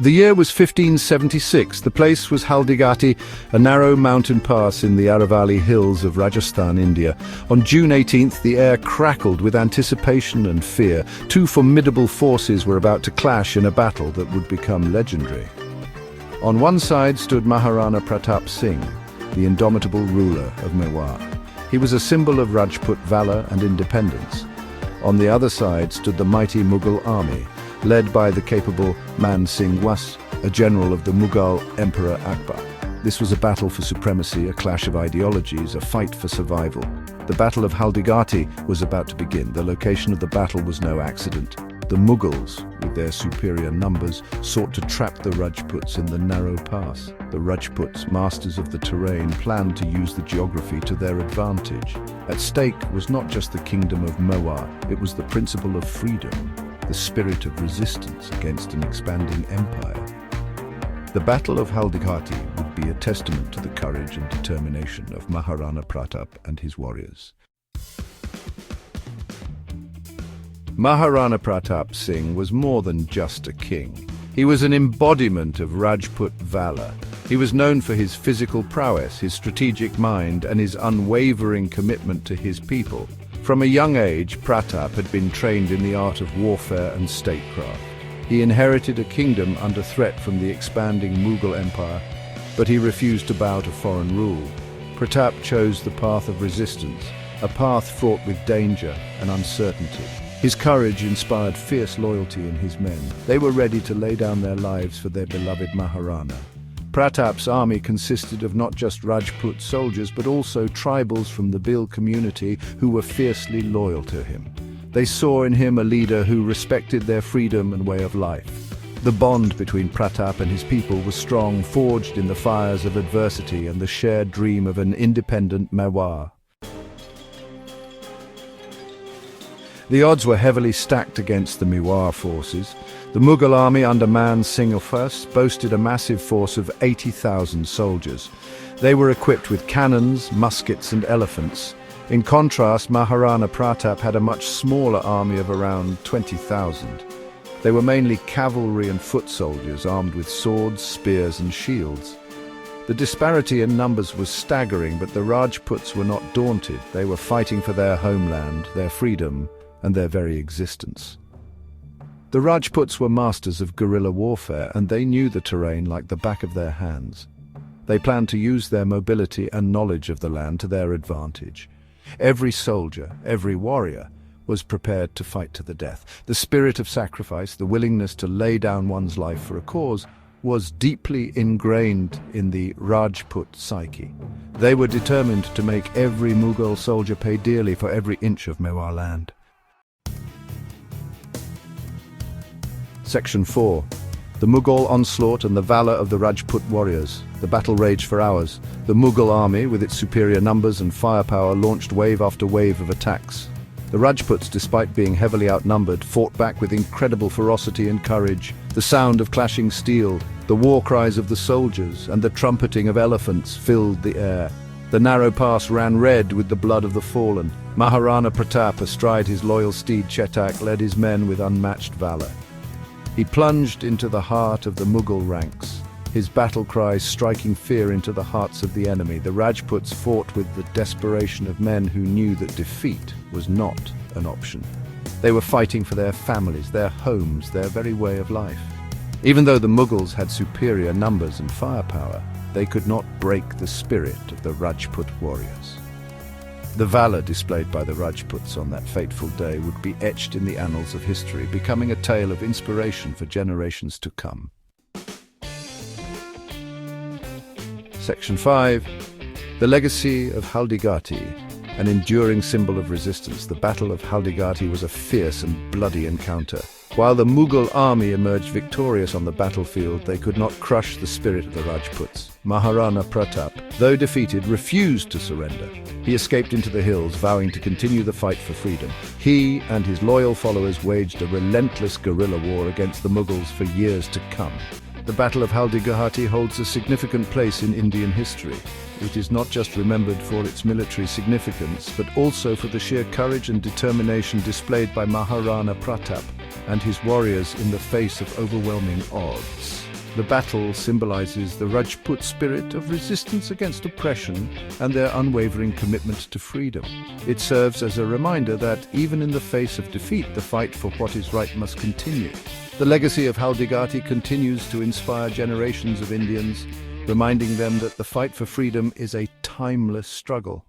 The year was 1576. The place was Haldigati, a narrow mountain pass in the Aravalli hills of Rajasthan, India. On June 18th, the air crackled with anticipation and fear. Two formidable forces were about to clash in a battle that would become legendary. On one side stood Maharana Pratap Singh, the indomitable ruler of Mewar. He was a symbol of Rajput valor and independence. On the other side stood the mighty Mughal army, led by the capable Man Singh Was, a general of the Mughal Emperor Akbar. This was a battle for supremacy, a clash of ideologies, a fight for survival. The Battle of Haldigati was about to begin. The location of the battle was no accident. The Mughals, with their superior numbers, sought to trap the Rajputs in the narrow pass. The Rajputs, masters of the terrain, planned to use the geography to their advantage. At stake was not just the kingdom of Mewar, it was the principle of freedom, the spirit of resistance against an expanding empire. The Battle of Haldigati would be a testament to the courage and determination of Maharana Pratap and his warriors. Maharana Pratap Singh was more than just a king. He was an embodiment of Rajput valor. He was known for his physical prowess, his strategic mind, and his unwavering commitment to his people. From a young age, Pratap had been trained in the art of warfare and statecraft. He inherited a kingdom under threat from the expanding Mughal Empire, but he refused to bow to foreign rule. Pratap chose the path of resistance, a path fraught with danger and uncertainty. His courage inspired fierce loyalty in his men. They were ready to lay down their lives for their beloved Maharana. Pratap's army consisted of not just Rajput soldiers, but also tribals from the Bhil community who were fiercely loyal to him. They saw in him a leader who respected their freedom and way of life. The bond between Pratap and his people was strong, forged in the fires of adversity and the shared dream of an independent Mewar. The odds were heavily stacked against the Mewar forces. The Mughal army under Man Singh I boasted a massive force of 80,000 soldiers. They were equipped with cannons, muskets and elephants. In contrast, Maharana Pratap had a much smaller army of around 20,000. They were mainly cavalry and foot soldiers armed with swords, spears and shields. The disparity in numbers was staggering, but the Rajputs were not daunted. They were fighting for their homeland, their freedom and their very existence. The Rajputs were masters of guerrilla warfare, and they knew the terrain like the back of their hands. They planned to use their mobility and knowledge of the land to their advantage. Every soldier, every warrior, was prepared to fight to the death. The spirit of sacrifice, the willingness to lay down one's life for a cause, was deeply ingrained in the Rajput psyche. They were determined to make every Mughal soldier pay dearly for every inch of Mewar land. Section 4. The Mughal onslaught and the valor of the Rajput warriors. The battle raged for hours. The Mughal army, with its superior numbers and firepower, launched wave after wave of attacks. The Rajputs, despite being heavily outnumbered, fought back with incredible ferocity and courage. The sound of clashing steel, the war cries of the soldiers, and the trumpeting of elephants filled the air. The narrow pass ran red with the blood of the fallen. Maharana Pratap, astride his loyal steed Chetak, led his men with unmatched valor. He plunged into the heart of the Mughal ranks, his battle cries striking fear into the hearts of the enemy. The Rajputs fought with the desperation of men who knew that defeat was not an option. They were fighting for their families, their homes, their very way of life. Even though the Mughals had superior numbers and firepower, they could not break the spirit of the Rajput warriors. The valor displayed by the Rajputs on that fateful day would be etched in the annals of history, becoming a tale of inspiration for generations to come. Section 5. The legacy of Haldigati, an enduring symbol of resistance. The Battle of Haldigati was a fierce and bloody encounter. While the Mughal army emerged victorious on the battlefield, they could not crush the spirit of the Rajputs. Maharana Pratap, though defeated, refused to surrender. He escaped into the hills, vowing to continue the fight for freedom. He and his loyal followers waged a relentless guerrilla war against the Mughals for years to come. The Battle of Haldigati holds a significant place in Indian history. It is not just remembered for its military significance, but also for the sheer courage and determination displayed by Maharana Pratap. and his warriors in the face of overwhelming odds. The battle symbolizes the Rajput spirit of resistance against oppression and their unwavering commitment to freedom. It serves as a reminder that, even in the face of defeat, the fight for what is right must continue. The legacy of Haldigati continues to inspire generations of Indians, reminding them that the fight for freedom is a timeless struggle.